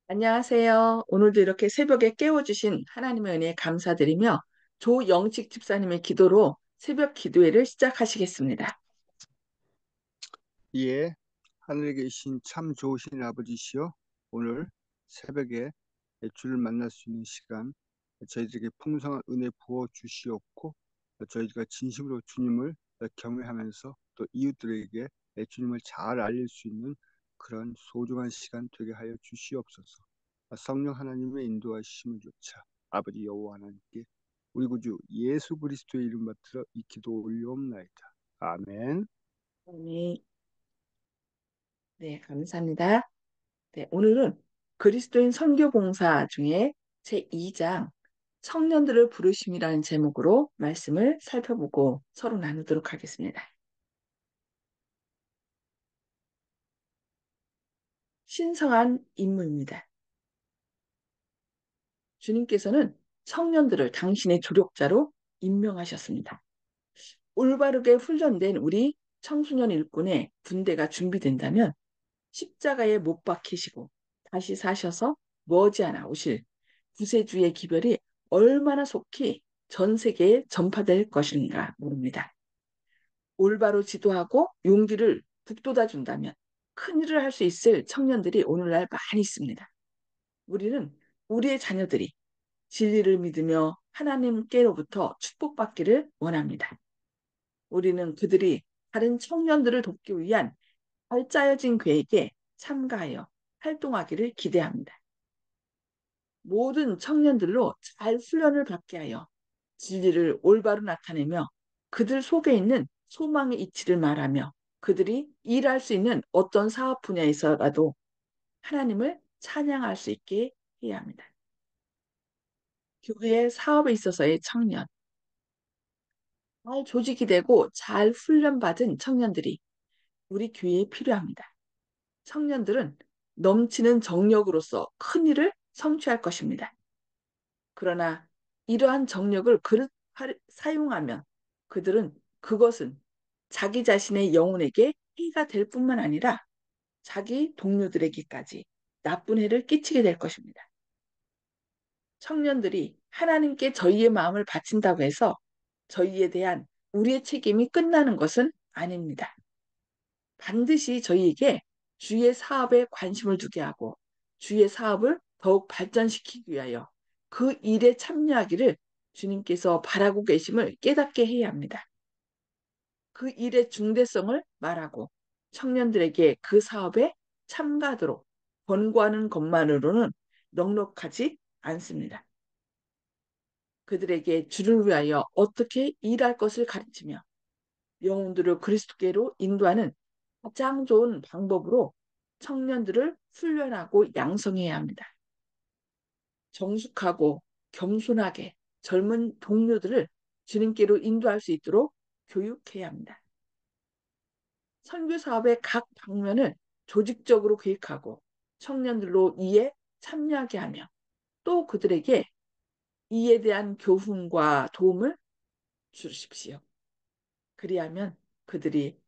안녕하세요. 오늘도 이렇게 새벽에 깨워주신 하나님의 은혜에 감사드리며 조영직 집사님의 기도로 새벽 기도회를 시작하시겠습니다. 예, 하늘에 계신 참 좋으신 아버지시여, 오늘 새벽에 주를 만날 수 있는 시간, 저희들에게 풍성한 은혜 부어 주시옵고, 저희가 진심으로 주님을 경외하면서 또 이웃들에게 주님을 잘 알릴 수 있는 그런 소중한 시간 되게 하여 주시옵소서. 성령 하나님의 인도하심을 조차 아버지 여호와 하나님께 우리 구주 예수 그리스도의 이름 받들어 이 기도 올리옵나이다. 아멘. 네, 네, 감사합니다. 네, 오늘은 그리스도인 선교봉사 중에 제2장 청년들을 부르심이라는 제목으로 말씀을 살펴보고 서로 나누도록 하겠습니다. 신성한 임무입니다. 주님께서는 청년들을 당신의 조력자로 임명하셨습니다. 올바르게 훈련된 우리 청소년 일꾼의 군대가 준비된다면 십자가에 못 박히시고 다시 사셔서 머지않아 오실 구세주의 기별이 얼마나 속히 전 세계에 전파될 것인가 모릅니다. 올바로 지도하고 용기를 북돋아 준다면 큰일을 할 수 있을 청년들이 오늘날 많이 있습니다. 우리는 우리의 자녀들이 진리를 믿으며 하나님께로부터 축복받기를 원합니다. 우리는 그들이 다른 청년들을 돕기 위한 잘 짜여진 계획에 참가하여 활동하기를 기대합니다. 모든 청년들로 잘 훈련을 받게 하여 진리를 올바로 나타내며 그들 속에 있는 소망의 이치를 말하며 그들이 일할 수 있는 어떤 사업 분야에서라도 하나님을 찬양할 수 있게 해야 합니다. 교회의 사업에 있어서의 청년, 잘 조직이 되고 잘 훈련받은 청년들이 우리 교회에 필요합니다. 청년들은 넘치는 정력으로서 큰 일을 성취할 것입니다. 그러나 이러한 정력을 사용하면 그들은 그것은 자기 자신의 영혼에게 해가 될 뿐만 아니라 자기 동료들에게까지 나쁜 해를 끼치게 될 것입니다. 청년들이 하나님께 저희의 마음을 바친다고 해서 저희에 대한 우리의 책임이 끝나는 것은 아닙니다. 반드시 저희에게 주의 사업에 관심을 두게 하고 주의 사업을 더욱 발전시키기 위하여 그 일에 참여하기를 주님께서 바라고 계심을 깨닫게 해야 합니다. 그 일의 중대성을 말하고 청년들에게 그 사업에 참가하도록 권고하는 것만으로는 넉넉하지 않습니다. 그들에게 주를 위하여 어떻게 일할 것을 가르치며 영혼들을 그리스도께로 인도하는 가장 좋은 방법으로 청년들을 훈련하고 양성해야 합니다. 정숙하고 겸손하게 젊은 동료들을 주님께로 인도할 수 있도록 교육해야 합니다. 선교 사업의 각 방면을 조직적으로 계획하고 청년들로 이에 참여하게 하며 또 그들에게 이에 대한 교훈과 도움을 주십시오. 그리하면 그들이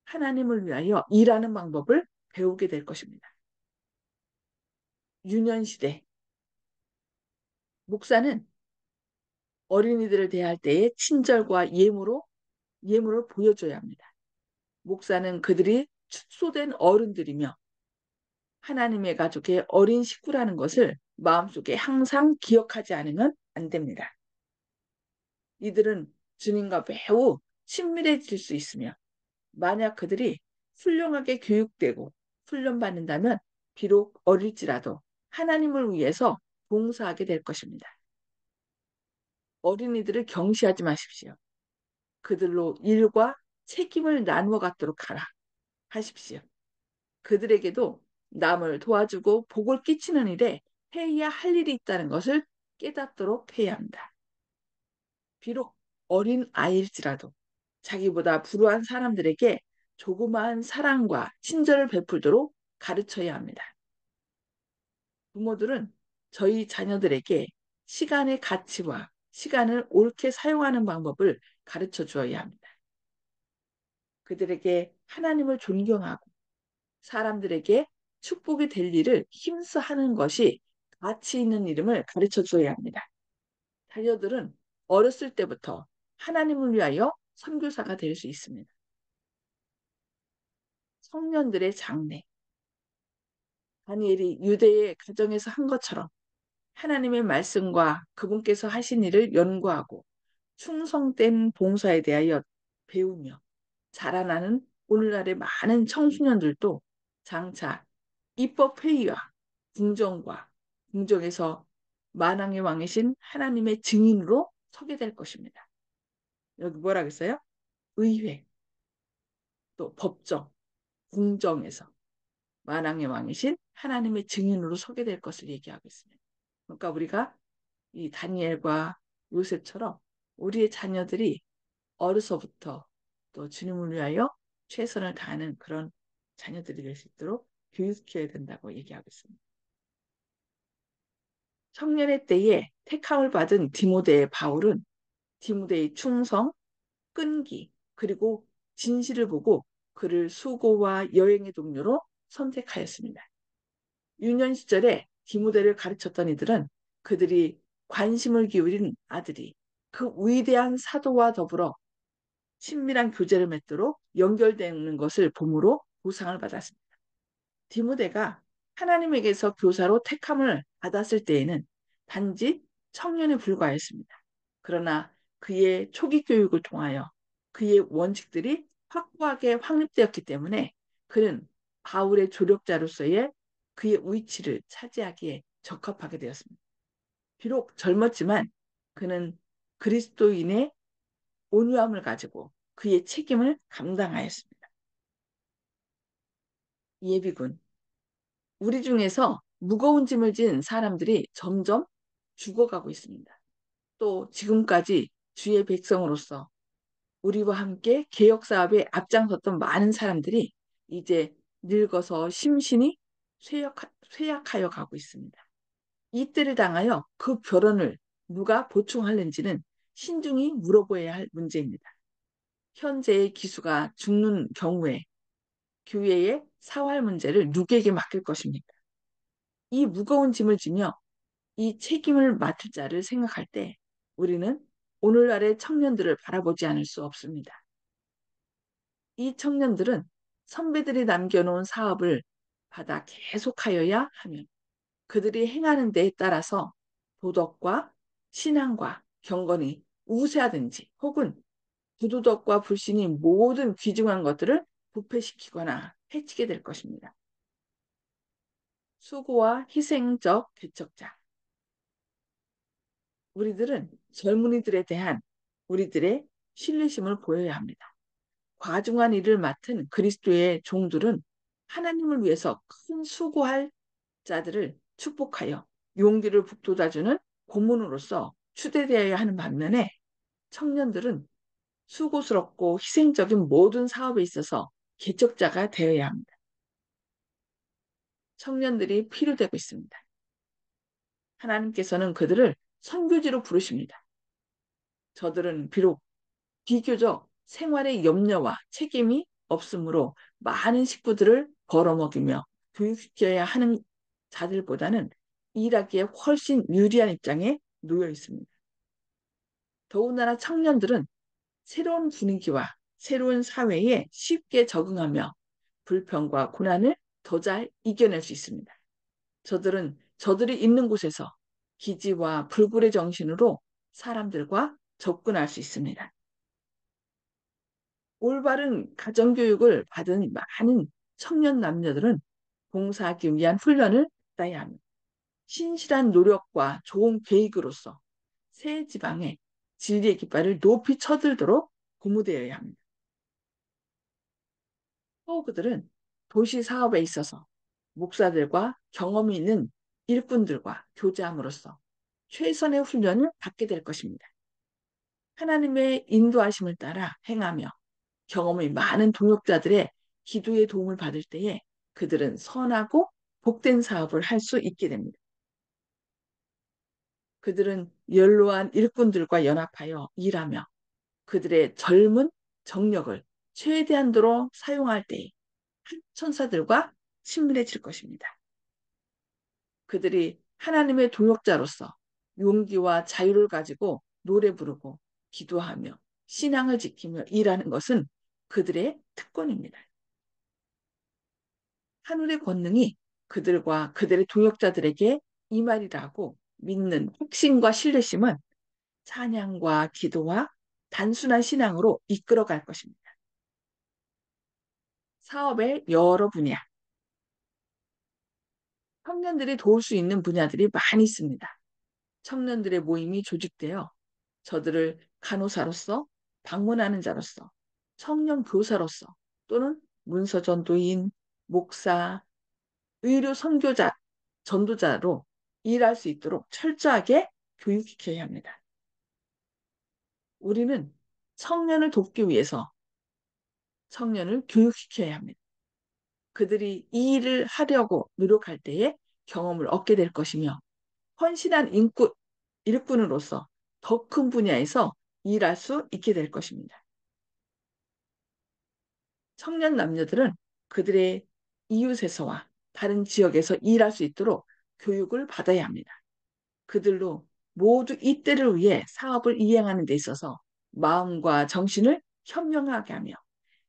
하나님을 위하여 일하는 방법을 배우게 될 것입니다. 유년시대 목사는 어린이들을 대할 때에 친절과 예물을 보여줘야 합니다. 목사는 그들이 축소된 어른들이며 하나님의 가족의 어린 식구라는 것을 마음속에 항상 기억하지 않으면 안 됩니다. 이들은 주님과 매우 친밀해질 수 있으며 만약 그들이 훌륭하게 교육되고 훈련받는다면 비록 어릴지라도 하나님을 위해서 봉사하게 될 것입니다. 어린이들을 경시하지 마십시오. 그들로 일과 책임을 나누어 갖도록 하십시오. 그들에게도 남을 도와주고 복을 끼치는 일에 해야 할 일이 있다는 것을 깨닫도록 해야 합니다. 비록 어린 아이일지라도 자기보다 불우한 사람들에게 조그마한 사랑과 친절을 베풀도록 가르쳐야 합니다. 부모들은 저희 자녀들에게 시간의 가치와 시간을 옳게 사용하는 방법을 가르쳐 주어야 합니다. 그들에게 하나님을 존경하고 사람들에게 축복이 될 일을 힘써 하는 것이 가치 있는 이름을 가르쳐 줘야 합니다. 자녀들은 어렸을 때부터 하나님을 위하여 선교사가 될 수 있습니다. 청년들의 장래, 다니엘이 유대의 가정에서 한 것처럼 하나님의 말씀과 그분께서 하신 일을 연구하고 충성된 봉사에 대하여 배우며 자라나는 오늘날의 많은 청소년들도 장차 입법 회의와 궁정과 궁정에서 만왕의 왕이신 하나님의 증인으로 서게 될 것입니다. 여기 뭐라 그랬어요? 의회, 또 법정, 궁정에서 만왕의 왕이신 하나님의 증인으로 서게 될 것을 얘기하고 있습니다. 그러니까 우리가 이 다니엘과 요셉처럼 우리의 자녀들이 어려서부터 또 주님을 위하여 최선을 다하는 그런 자녀들이 될 수 있도록 교육시켜야 된다고 얘기하고 있습니다. 청년의 때에 택함을 받은 디모데의 바울은 디모데의 충성, 끈기, 그리고 진실을 보고 그를 수고와 여행의 동료로 선택하였습니다. 유년 시절에 디모데를 가르쳤던 이들은 그들이 관심을 기울인 아들이 그 위대한 사도와 더불어 친밀한 교제를 맺도록 연결되는 것을 봄으로 보상을 받았습니다. 디모데가 하나님에게서 교사로 택함을 받았을 때에는 단지 청년에 불과했습니다. 그러나 그의 초기 교육을 통하여 그의 원칙들이 확고하게 확립되었기 때문에 그는 바울의 조력자로서의 그의 위치를 차지하기에 적합하게 되었습니다. 비록 젊었지만 그는 그리스도인의 온유함을 가지고 그의 책임을 감당하였습니다. 예비군. 우리 중에서 무거운 짐을 진 사람들이 점점 죽어가고 있습니다. 또 지금까지 주의 백성으로서 우리와 함께 개혁 사업에 앞장섰던 많은 사람들이 이제 늙어서 심신이 쇠약하여 가고 있습니다. 이 때를 당하여 그 결혼을 누가 보충하는지는 신중히 물어보아야 할 문제입니다. 현재의 기수가 죽는 경우에 교회의 사활 문제를 누구에게 맡길 것입니까? 이 무거운 짐을 지며 이 책임을 맡을 자를 생각할 때 우리는 오늘날의 청년들을 바라보지 않을 수 없습니다. 이 청년들은 선배들이 남겨놓은 사업을 받아 계속하여야 하면 그들이 행하는 데에 따라서 도덕과 신앙과 경건이 우세하든지 혹은 부도덕과 불신이 모든 귀중한 것들을 부패시키거나 해치게 될 것입니다. 수고와 희생적 개척자. 우리들은 젊은이들에 대한 우리들의 신뢰심을 보여야 합니다. 과중한 일을 맡은 그리스도의 종들은 하나님을 위해서 큰 수고할 자들을 축복하여 용기를 북돋아주는 고문으로서 추대되어야 하는 반면에 청년들은 수고스럽고 희생적인 모든 사업에 있어서 개척자가 되어야 합니다. 청년들이 필요되고 있습니다. 하나님께서는 그들을 선교지로 부르십니다. 저들은 비록 비교적 생활의 염려와 책임이 없으므로 많은 식구들을 벌어먹이며 교육시켜야 하는 자들보다는 일하기에 훨씬 유리한 입장에 놓여 있습니다. 더군다나 청년들은 새로운 분위기와 새로운 사회에 쉽게 적응하며 불평과 고난을 더 잘 이겨낼 수 있습니다. 저들은 저들이 있는 곳에서 기지와 불굴의 정신으로 사람들과 접근할 수 있습니다. 올바른 가정교육을 받은 많은 청년 남녀들은 봉사하기 위한 훈련을 받아야 합니다. 신실한 노력과 좋은 계획으로서 새 지방에 진리의 깃발을 높이 쳐들도록 고무되어야 합니다. 또 그들은 도시 사업에 있어서 목사들과 경험이 있는 일꾼들과 교제함으로써 최선의 훈련을 받게 될 것입니다. 하나님의 인도하심을 따라 행하며 경험이 많은 동역자들의 기도의 도움을 받을 때에 그들은 선하고 복된 사업을 할 수 있게 됩니다. 그들은 연로한 일꾼들과 연합하여 일하며 그들의 젊은 정력을 최대한도로 사용할 때에 천사들과 친밀해질 것입니다. 그들이 하나님의 동역자로서 용기와 자유를 가지고 노래 부르고 기도하며 신앙을 지키며 일하는 것은 그들의 특권입니다. 하늘의 권능이 그들과 그들의 동역자들에게 임하리라고 믿는 확신과 신뢰심은 찬양과 기도와 단순한 신앙으로 이끌어갈 것입니다. 사업의 여러 분야, 청년들이 도울 수 있는 분야들이 많이 있습니다. 청년들의 모임이 조직되어 저들을 간호사로서, 방문하는 자로서, 청년 교사로서, 또는 문서 전도인, 목사, 의료 선교자, 전도자로 일할 수 있도록 철저하게 교육시켜야 합니다. 우리는 청년을 돕기 위해서 청년을 교육시켜야 합니다. 그들이 이 일을 하려고 노력할 때에 경험을 얻게 될 것이며 헌신한 일꾼으로서 더 큰 분야에서 일할 수 있게 될 것입니다. 청년 남녀들은 그들의 이웃에서와 다른 지역에서 일할 수 있도록 교육을 받아야 합니다. 그들로 모두 이때를 위해 사업을 이행하는 데 있어서 마음과 정신을 현명하게 하며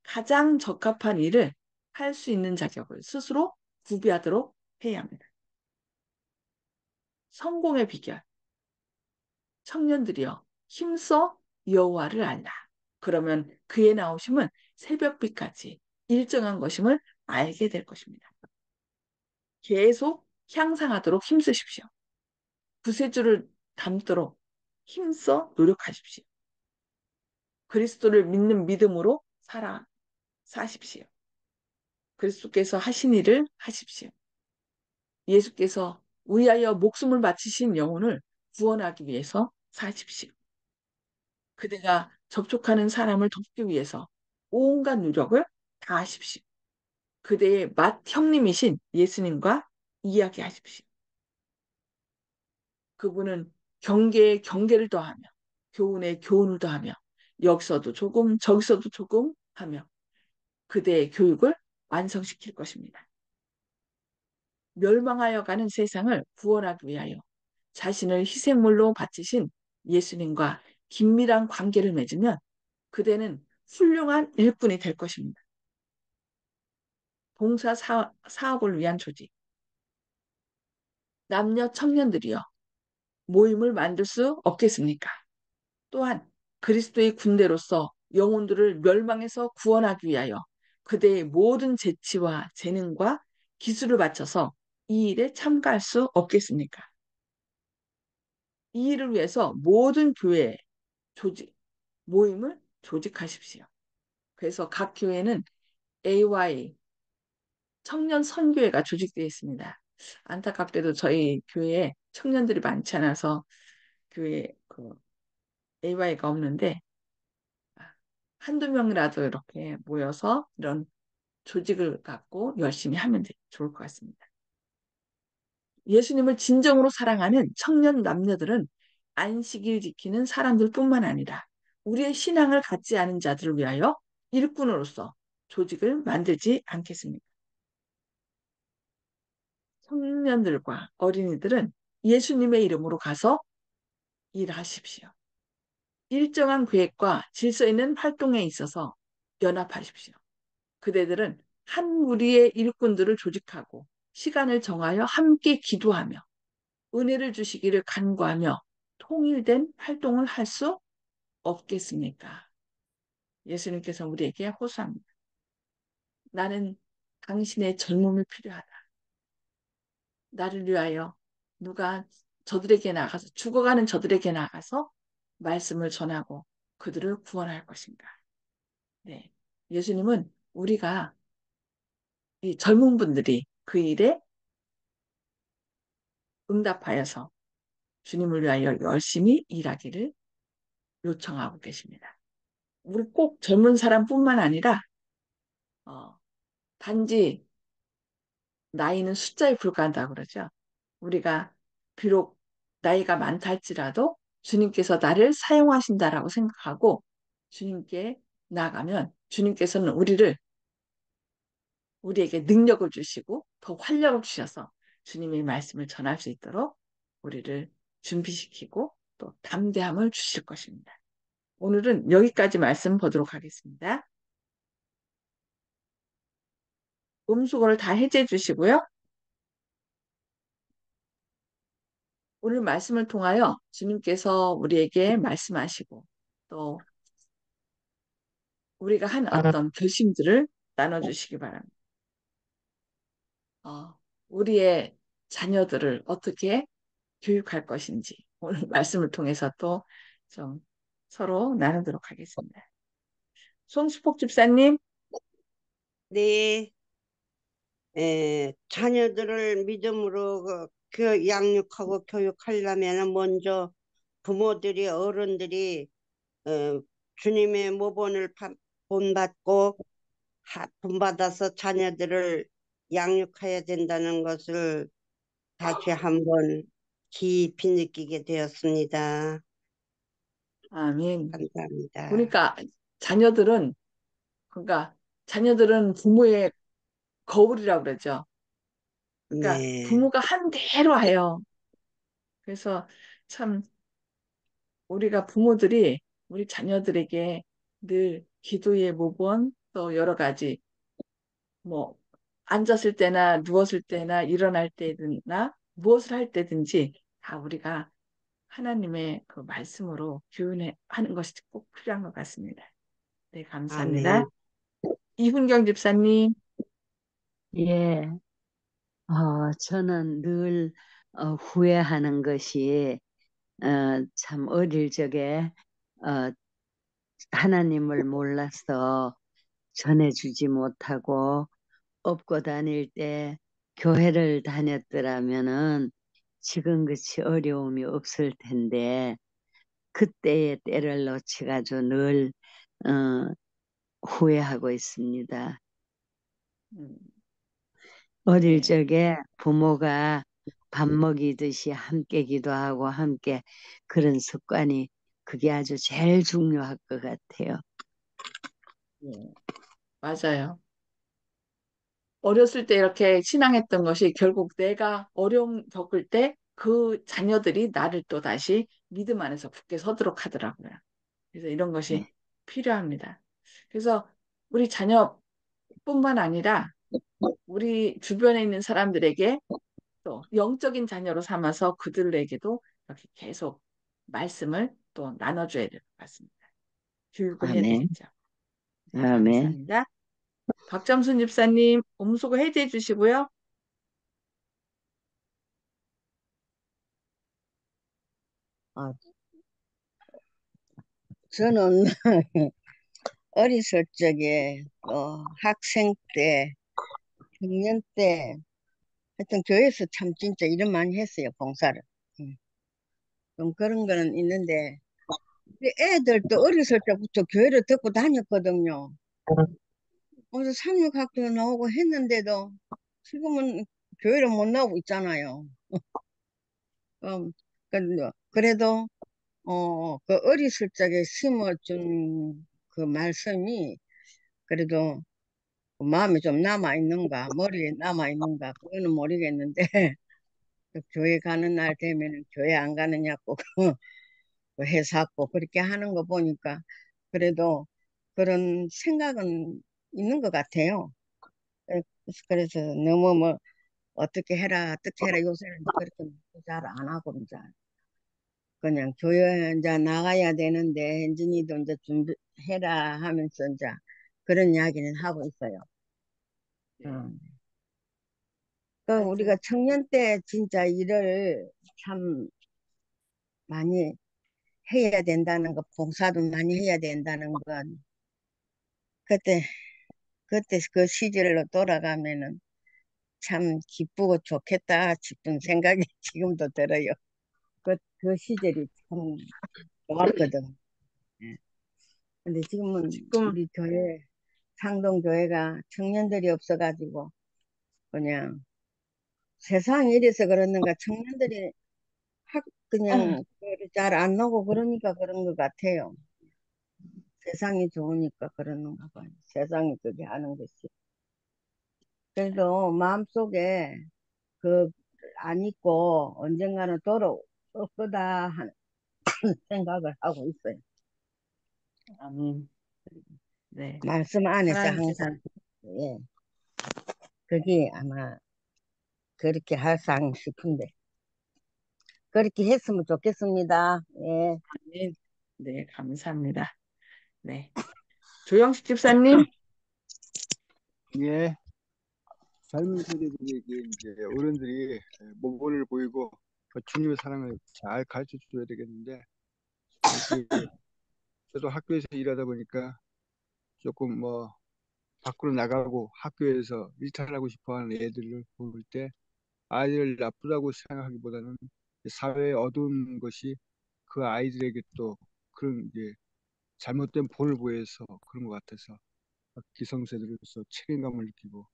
가장 적합한 일을 할 수 있는 자격을 스스로 구비하도록 해야 합니다. 성공의 비결. 청년들이여 힘써 여호와를 알라. 그러면 그의 나오심은 새벽빛까지 일정한 것임을 알게 될 것입니다. 계속 향상하도록 힘쓰십시오. 구세주를 닮도록 힘써 노력하십시오. 그리스도를 믿는 믿음으로 사십시오. 그리스도께서 하신 일을 하십시오. 예수께서 위하여 목숨을 바치신 영혼을 구원하기 위해서 사십시오. 그대가 접촉하는 사람을 돕기 위해서 온갖 노력을 다하십시오. 그대의 맏 형님이신 예수님과 이야기하십시오. 그분은 경계에 경계를 더하며 교훈에 교훈을 더하며 여기서도 조금 저기서도 조금 하며 그대의 교육을 완성시킬 것입니다. 멸망하여 가는 세상을 구원하기 위하여 자신을 희생물로 바치신 예수님과 긴밀한 관계를 맺으면 그대는 훌륭한 일꾼이 될 것입니다. 사업을 위한 조직. 남녀 청년들이여 모임을 만들 수 없겠습니까? 또한 그리스도의 군대로서 영혼들을 멸망에서 구원하기 위하여 그대의 모든 재치와 재능과 기술을 바쳐서 이 일에 참가할 수 없겠습니까? 이 일을 위해서 모든 교회 조직, 모임을 조직하십시오. 그래서 각 교회는 AY 청년 선교회가 조직되어 있습니다. 안타깝게도 저희 교회에 청년들이 많지 않아서 교회 그 AY가 없는데 한두 명이라도 이렇게 모여서 이런 조직을 갖고 열심히 하면 좋을 것 같습니다. 예수님을 진정으로 사랑하는 청년 남녀들은 안식일 지키는 사람들뿐만 아니라 우리의 신앙을 갖지 않은 자들을 위하여 일꾼으로서 조직을 만들지 않겠습니까? 청년들과 어린이들은 예수님의 이름으로 가서 일하십시오. 일정한 계획과 질서 있는 활동에 있어서 연합하십시오. 그대들은 한 무리의 일꾼들을 조직하고 시간을 정하여 함께 기도하며 은혜를 주시기를 간구하며 통일된 활동을 할 수 없겠습니까? 예수님께서 우리에게 호소합니다. 나는 당신의 젊음이 필요하다. 나를 위하여 누가 저들에게 나가서 죽어가는 저들에게 나가서 말씀을 전하고 그들을 구원할 것인가. 네. 예수님은 우리가 이 젊은 분들이 그 일에 응답하여서 주님을 위하여 열심히 일하기를 요청하고 계십니다. 우리 꼭 젊은 사람뿐만 아니라 어, 단지 나이는 숫자에 불과한다고 그러죠. 우리가 비록 나이가 많다 할지라도 주님께서 나를 사용하신다라고 생각하고 주님께 나가면 주님께서는 우리에게 능력을 주시고 더 활력을 주셔서 주님의 말씀을 전할 수 있도록 우리를 준비시키고 또 담대함을 주실 것입니다. 오늘은 여기까지 말씀 보도록 하겠습니다. 음수거를 다 해제해 주시고요. 오늘 말씀을 통하여 주님께서 우리에게 말씀하시고 또 우리가 한 어떤 결심들을 나눠주시기 바랍니다. 우리의 자녀들을 어떻게 교육할 것인지 오늘 말씀을 통해서 또 좀 서로 나누도록 하겠습니다. 송수폭 집사님, 네, 자녀들을 믿음으로 양육하고 교육하려면 먼저 부모들이 어른들이 어, 주님의 모본을 본받고 본받아서 자녀들을 양육해야 된다는 것을 다시 한번 깊이 느끼게 되었습니다. 아멘. 감사합니다. 보니까 자녀들은 그러니까 자녀들은 부모의 거울이라고 그러죠. 그러니까 네, 부모가 한 대로 해요. 그래서 참 우리가 부모들이 우리 자녀들에게 늘 기도의 모본 또 여러 가지 뭐 앉았을 때나 누웠을 때나 일어날 때나 무엇을 할 때든지 다 우리가 하나님의 그 말씀으로 교훈해 하는 것이 꼭 필요한 것 같습니다. 네, 감사합니다. 아멘, 이훈경 집사님, 예, 저는 늘 후회하는 것이 참 어릴 적에 어, 하나님을 몰라서 전해주지 못하고 업고 다닐 때 교회를 다녔더라면은 지금같이 어려움이 없을 텐데 그때의 때를 놓치가지고 늘 어, 후회하고 있습니다. 음, 어릴 네, 적에 부모가 밥 먹이듯이 함께 기도하고 함께 그런 습관이 그게 아주 제일 중요할 것 같아요. 네, 맞아요. 어렸을 때 이렇게 신앙했던 것이 결국 내가 어려움 겪을 때 그 자녀들이 나를 또 다시 믿음 안에서 굳게 서도록 하더라고요. 그래서 이런 것이 네. 필요합니다. 그래서 우리 자녀뿐만 아니라 우리 주변에 있는 사람들에게 또 영적인 자녀로 삼아서 그들에게도 이렇게 계속 말씀을 또 나눠줘야 될 것 같습니다. 교육을 해야 아멘. 되겠죠. 네, 아멘. 감사합니다. 박점순 집사님, 음소거 해제해 주시고요. 아, 저는 어렸을 적에 학생 때, 청년 때 하여튼 교회에서 참 진짜 일을 많이 했어요, 봉사를. 음, 좀 그런 거는 있는데 우리 애들도 어렸을 때부터 교회를 듣고 다녔거든요. 그래서 삼육학교 나오고 했는데도 지금은 교회를 못 나오고 있잖아요. 그래도 그 어렸을 적에 심어준 그 말씀이 그래도 마음에 좀 남아있는가, 머리에 남아있는가, 그거는 모르겠는데, 또 교회 가는 날 되면 교회 안 가느냐고, 그 회사고, 그렇게 하는 거 보니까, 그래도 그런 생각은 있는 것 같아요. 그래서 너무 뭐, 어떻게 해라, 어떻게 해라, 요새는 그렇게 잘 안 하고, 이제. 그냥 교회 이제 나가야 되는데, 현진이도 이제 준비해라 하면서 이제 그런 이야기는 하고 있어요. 네, 어. 그 우리가 맞아요. 청년 때 진짜 일을 참 많이 해야 된다는 거, 봉사도 많이 해야 된다는 건 그때 그때 그 시절로 돌아가면은 참 기쁘고 좋겠다 싶은 생각이 지금도 들어요. 그 시절이 참 좋았거든. 예. 근데 지금은 지금 우리 교회 상동교회가 청년들이 없어가지고 그냥 세상이 이래서 그러는가 청년들이 그냥 잘 안 나오고 그러니까 그런 것 같아요. 세상이 좋으니까 그러는가 봐요. 세상이 그게 하는 것이. 그래도 마음속에 그 안 잊고 언젠가는 돌아올 거다 하는 생각을 하고 있어요. 아멘. 네. 말씀 안에서 하나님께서 항상 예, 그게 아마 그렇게 할상 싶은데 그렇게 했으면 좋겠습니다. 예. 아멘. 네, 감사합니다. 네. 조영식 집사님, 예, 젊은 세대들에게 이제 어른들이 모범을 보이고 주님의 사랑을 잘 가르쳐 줘야 되겠는데, 이게 저도 학교에서 일하다 보니까 조금 뭐 밖으로 나가고 학교에서 일탈하고 싶어 하는 애들을 볼 때 아이들을 나쁘다고 생각하기보다는 사회에 어두운 것이 그 아이들에게 또 그런 이제 잘못된 본을 보여서 그런 것 같아서 기성세대로서 책임감을 느끼고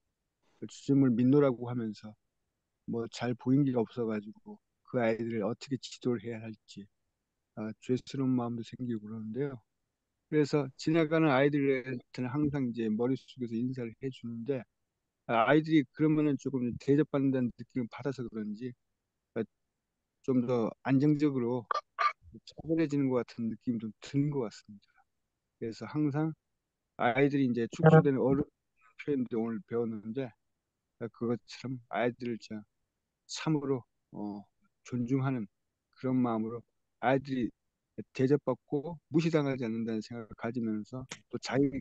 주님을 믿노라고 하면서 뭐 잘 보인 게 없어가지고 그 아이들을 어떻게 지도를 해야 할지 죄스러운 마음도 생기고 그러는데요. 그래서 지나가는 아이들한테는 항상 이제 머릿속에서 인사를 해주는데 아이들이 그러면은 조금 대접받는다는 느낌을 받아서 그런지 좀 더 안정적으로 차분해지는 것 같은 느낌이 좀 드는 것 같습니다. 그래서 항상 아이들이 이제 축소되는 어른 표현도 오늘 배웠는데 그것처럼 아이들을 참으로 존중하는 그런 마음으로 아이들이 대접받고 무시당하지 않는다는 생각을 가지면서 또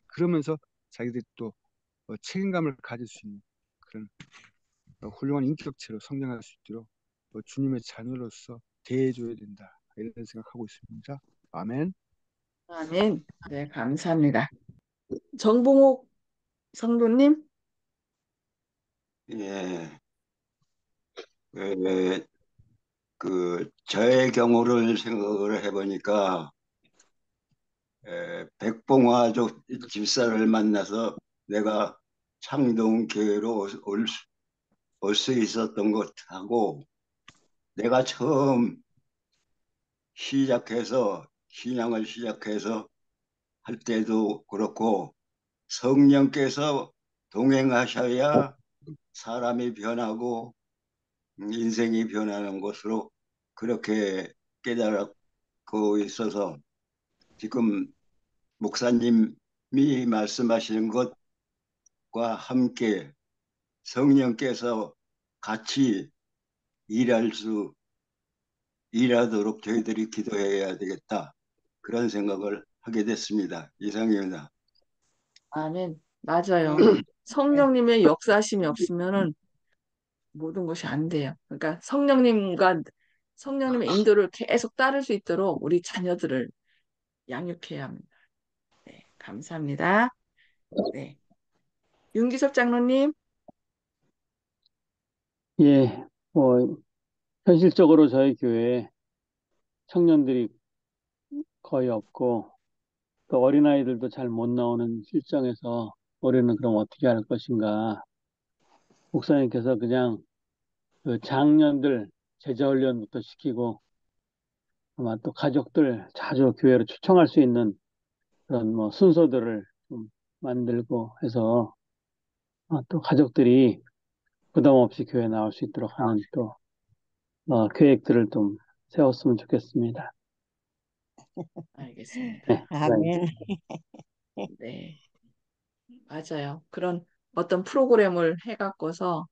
그러면서 자기들이 또 책임감을 가질 수 있는 그런 훌륭한 인격체로 성장할 수 있도록 주님의 자녀로서 대해줘야 된다 이런 생각하고 있습니다. 아멘. 아멘. 네, 감사합니다. 정봉옥 성도님, 예, 그, 저의 경우를 생각을 해보니까, 백봉화족 집사를 만나서 내가 창동교회로 올 수 있었던 것하고, 내가 처음 신앙을 시작해서 할 때도 그렇고, 성령께서 동행하셔야 사람이 변하고, 인생이 변하는 것으로 그렇게 깨달았고 있어서 지금 목사님이 말씀하시는 것과 함께 성령께서 같이 일할 수 일하도록 저희들이 기도해야 되겠다. 그런 생각을 하게 됐습니다. 이상입니다. 아멘. 맞아요. 성령님의 역사하심이 없으면은 모든 것이 안 돼요. 그러니까 성령님의 인도를 계속 따를 수 있도록 우리 자녀들을 양육해야 합니다. 네, 감사합니다. 네. 윤기섭 장로님, 예, 현실적으로 저희 교회에 청년들이 거의 없고, 또 어린아이들도 잘 못 나오는 실정에서 올해는 그럼 어떻게 할 것인가. 목사님께서 그냥 그 장년들 제자훈련부터 시키고, 아마 또 가족들 자주 교회로 초청할 수 있는 그런 뭐 순서들을 좀 만들고 해서, 또 가족들이 부담 없이 교회 나올 수 있도록 하는 또, 계획들을 좀 세웠으면 좋겠습니다. 알겠습니다. 네, 아멘. 네, 맞아요. 그런 어떤 프로그램을 해갖고서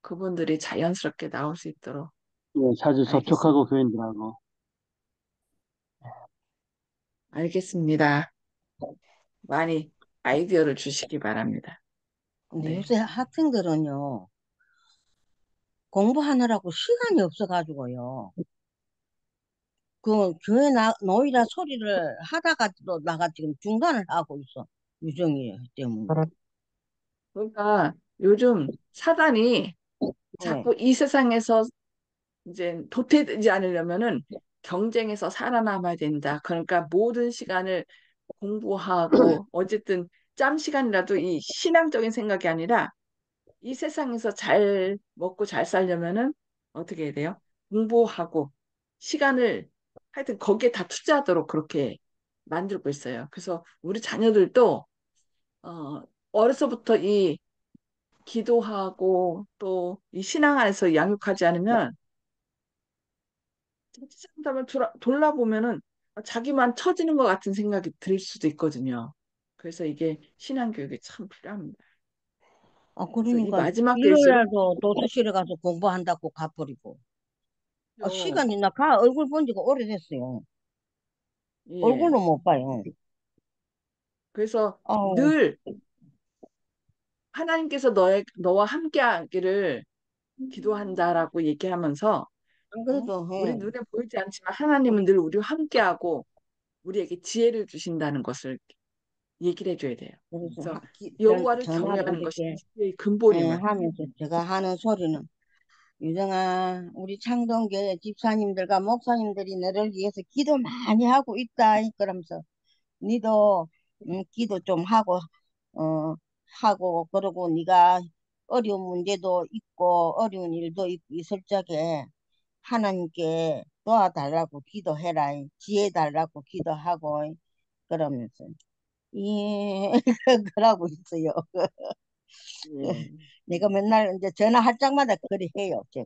그분들이 자연스럽게 나올 수 있도록 예, 자주 알겠습니다. 접촉하고 교인들하고. 알겠습니다. 많이 아이디어를 주시기 바랍니다. 근데 네. 요새 학생들은요, 공부하느라고 시간이 없어가지고요. 그 교회 노이라 소리를 하다가도 나가 지금 중단을 하고 있어. 유정이 때문에. 그러니까 요즘 사단이 네. 자꾸 이 세상에서 이제 도태되지 않으려면은 경쟁에서 살아남아야 된다. 그러니까 모든 시간을 공부하고 어쨌든 짬 시간이라도 이 신앙적인 생각이 아니라 이 세상에서 잘 먹고 잘 살려면은 어떻게 해야 돼요? 공부하고 시간을 하여튼 거기에 다 투자하도록 그렇게 만들고 있어요. 그래서 우리 자녀들도 어, 어려서부터 이 기도하고 또 이 신앙 안에서 양육하지 않으면 잘못하면 돌아보면은 자기만 처지는 것 같은 생각이 들 수도 있거든요. 그래서 이게 신앙교육이 참 필요합니다. 그래서 이 그러니까 마지막 글씨로 일요일날도 도서실에 가서 공부한다고 가버리고. 시간이 나 얼굴 본 지가 오래됐어요. 예. 얼굴도 못 봐요. 그래서 아우, 늘 하나님께서 너와 함께하기를 기도한다라고 얘기하면서 안 어? 그래도 우리 해. 눈에 보이지 않지만 하나님은 늘 우리와 함께하고 우리에게 지혜를 주신다는 것을 얘기를 해줘야 돼요. 그래서 그래서 여호와를 전화를 경외하는 것이 이렇게 지혜의 근본임을. 하면서 제가 하는 소리는 유정아, 우리 창동교회 집사님들과 목사님들이 너를 위해서 기도 많이 하고 있다. 그러면서 니도 기도 좀 하고 하고 그러고 네가 어려운 문제도 있고 어려운 일도 있을 적에 하나님께 도와달라고 기도해라. 지혜 달라고 기도하고 그러면서 예 그러고 있어요. 예, 내가 맨날 이제 전화할 적마다 그래 해요. 저는.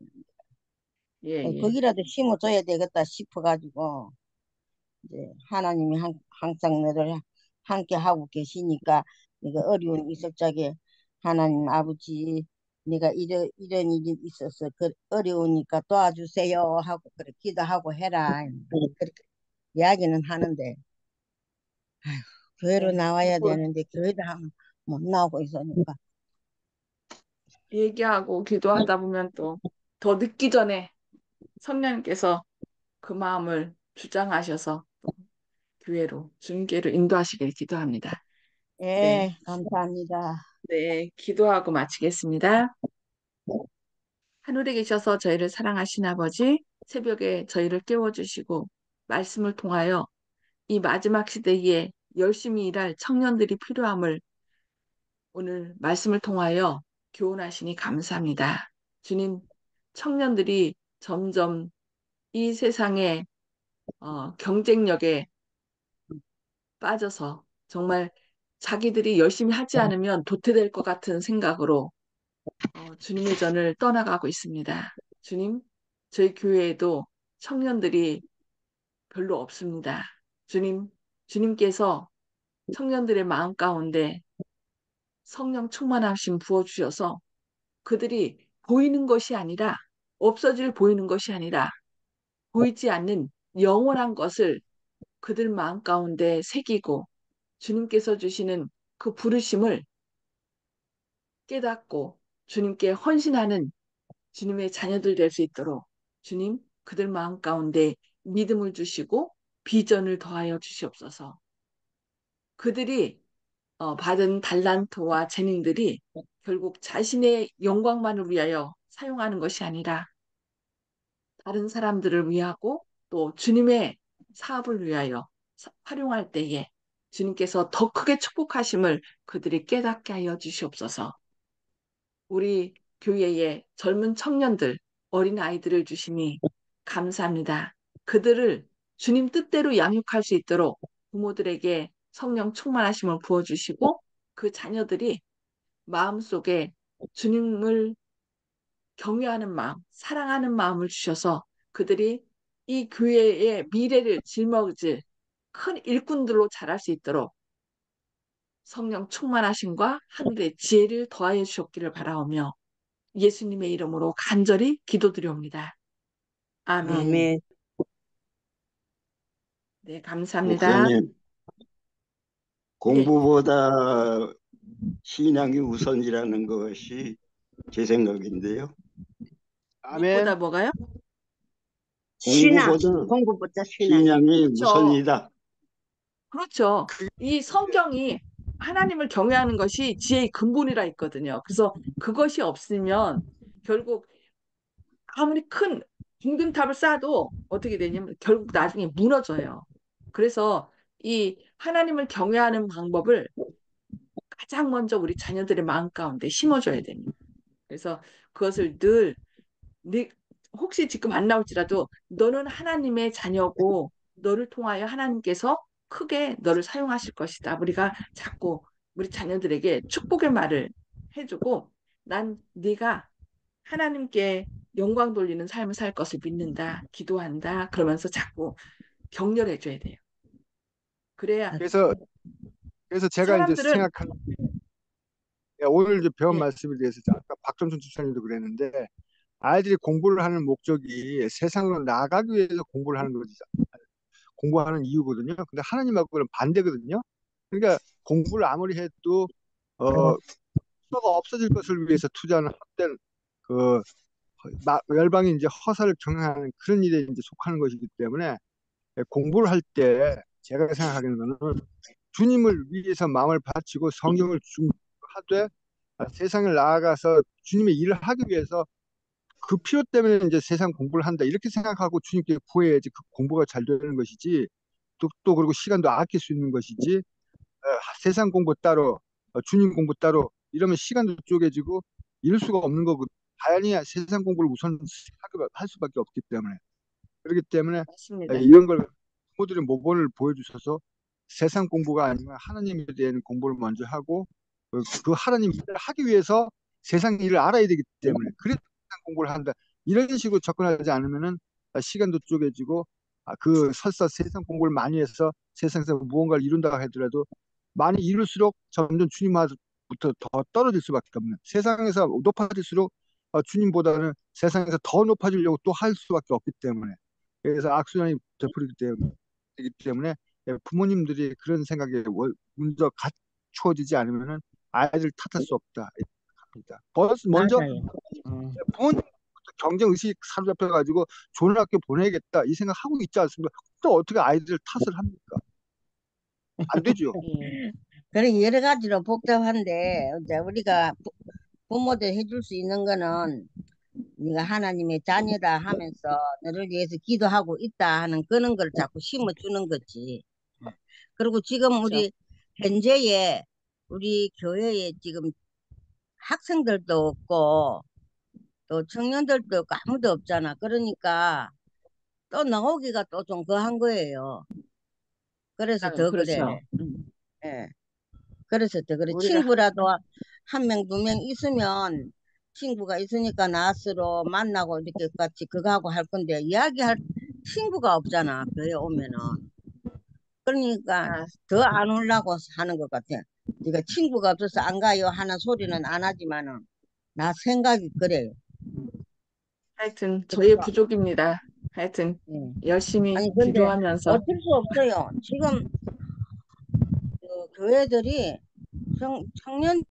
예, 예. 거기라도 심어줘야 되겠다 싶어가지고 이제 하나님이 항상 너를 함께 하고 계시니까 내가 어려운 있을 적에 하나님 아버지 내가 이런 일이 있어서 어려우니까 도와주세요 하고 그렇게 기도하고 해라 그렇게 이야기는 하는데 교회로 네. 나와야 자꾸 되는데 교회도 못 나오고 있으니까 얘기하고 기도하다 보면 또 더 늦기 전에 성령님께서 그 마음을 주장하셔서 또 교회로 주님께로 인도하시길 기도합니다. 네, 예 감사합니다. 네, 기도하고 마치겠습니다. 하늘에 계셔서 저희를 사랑하신 아버지, 새벽에 저희를 깨워주시고 말씀을 통하여 이 마지막 시대에 열심히 일할 청년들이 필요함을 오늘 말씀을 통하여 교훈하시니 감사합니다. 주님, 청년들이 점점 이 세상의 경쟁력에 빠져서 정말 자기들이 열심히 하지 않으면 도태될 것 같은 생각으로 주님의 전을 떠나가고 있습니다. 주님, 저희 교회에도 청년들이 별로 없습니다. 주님, 주님께서 청년들의 마음 가운데 성령 충만하심 부어주셔서 그들이 보이는 것이 아니라 없어질 보이는 것이 아니라 보이지 않는 영원한 것을 그들 마음 가운데 새기고 주님께서 주시는 그 부르심을 깨닫고 주님께 헌신하는 주님의 자녀들 될 수 있도록 주님 그들 마음 가운데 믿음을 주시고 비전을 더하여 주시옵소서. 그들이 받은 달란트와 재능들이 결국 자신의 영광만을 위하여 사용하는 것이 아니라 다른 사람들을 위하고 또 주님의 사업을 위하여 활용할 때에 주님께서 더 크게 축복하심을 그들이 깨닫게 하여 주시옵소서. 우리 교회의 젊은 청년들, 어린 아이들을 주시니 감사합니다. 그들을 주님 뜻대로 양육할 수 있도록 부모들에게 성령 충만하심을 부어주시고 그 자녀들이 마음속에 주님을 경외하는 마음, 사랑하는 마음을 주셔서 그들이 이 교회의 미래를 짊어질 큰 일꾼들로 자랄 수 있도록 성령 충만하심과 하늘의 지혜를 더하여 주셨기를 바라오며 예수님의 이름으로 간절히 기도드려옵니다. 아멘. 아멘. 네, 감사합니다. 목사님, 네, 공부보다 신앙이 우선이라는 것이 제 생각인데요. 무엇보다 아멘. 뭐가요? 신앙, 공부보다 공부보다 신앙이. 신앙이 그렇죠. 우선이다. 그렇죠. 이 성경이 하나님을 경외하는 것이 지혜의 근본이라 했거든요. 그래서 그것이 없으면 결국 아무리 큰 김금탑을 쌓아도 어떻게 되냐면 결국 나중에 무너져요. 그래서 이 하나님을 경외하는 방법을 가장 먼저 우리 자녀들의 마음 가운데 심어줘야 됩니다. 그래서 그것을 늘 혹시 지금 안 나올지라도 너는 하나님의 자녀고 너를 통하여 하나님께서 크게 너를 사용하실 것이다. 우리가 자꾸 우리 자녀들에게 축복의 말을 해주고 난 네가 하나님께 영광 돌리는 삶을 살 것을 믿는다, 기도한다, 그러면서 자꾸 격려해 줘야 돼요. 그래야 그래서 제가 이제 사람들은 생각하는 오늘 이제 배운 예, 말씀에 대해서 아까 박정순 집사님도 그랬는데 아이들이 공부를 하는 목적이 세상으로 나아가기 위해서 공부를 하는 거지 공부하는 이유거든요. 근데 하나님하고는 반대거든요. 그러니까 공부를 아무리 해도 수가 없어질 것을 위해서 투자하는 헛된 그 열방이 이제 허사를 경영하는 그런 일에 이제 속하는 것이기 때문에 공부를 할 때 제가 생각하기에는 주님을 위해서 마음을 바치고 성경을 하되 세상을 나아가서 주님의 일을 하기 위해서 그 필요 때문에 이제 세상 공부를 한다 이렇게 생각하고 주님께 구해야지 그 공부가 잘 되는 것이지 또 그리고 시간도 아낄 수 있는 것이지 세상 공부 따로 주님 공부 따로 이러면 시간도 쪼개지고 이럴 수가 없는 거고 당연히 세상 공부를 우선 할 수밖에 없기 때문에 그렇기 때문에 맞습니다. 이런 걸 부모들의 모범을 보여주셔서 세상 공부가 아니라 하나님에 대한 공부를 먼저 하고 그 하나님 일을 하기 위해서 세상 일을 알아야 되기 때문에 그래서 세상 공부를 한다. 이런 식으로 접근하지 않으면은 시간도 쪼개지고 그 설사 세상 공부를 많이 해서 세상에서 무언가를 이룬다고 하더라도 많이 이룰수록 점점 주님으로부터 더 떨어질 수밖에 없는 세상에서 높아질수록 주님보다는 세상에서 더 높아지려고 또 할 수밖에 없기 때문에 그래서 악순환이 되풀이기 때문에 부모님들이 그런 생각에 먼저 갖추어지지 않으면은 아이들 탓할 수 없다 합니다. 먼저 맞아요. 부모님부터 경쟁 의식 사로잡혀 가지고 좋은 학교 보내야겠다 이 생각하고 있지 않습니까? 또 어떻게 아이들 탓을 합니까? 안 되죠. 예, 그래 여러 가지로 복잡한데 이제 우리가 부모들 해줄 수 있는 거는 네가 하나님의 자녀다 하면서 너를 위해서 기도하고 있다 하는 그런 걸 자꾸 심어주는 거지. 그리고 지금 그렇죠. 우리 현재에 우리 교회에 지금 학생들도 없고 또 청년들도 없고 아무도 없잖아. 그러니까 또 나오기가 또 좀 거한 거예요. 그래서 더 그렇죠. 그래. 예. 그래서 더 그래. 우리가 친구라도 한 명, 두 명 있으면 친구가 있으니까 나스로 만나고 이렇게 같이 그거 하고 할 건데 이야기할 친구가 없잖아. 교회 오면은. 그러니까 아, 더 안 오려고 하는 것 같아. 네가 친구가 없어서 안 가요 하는 소리는 안 하지만은 나 생각이 그래요. 하여튼 저의 그러니까 부족입니다. 하여튼 예. 열심히 아니 근데 기도하면서 어쩔 수 없어요. 지금 그 교회들이 청년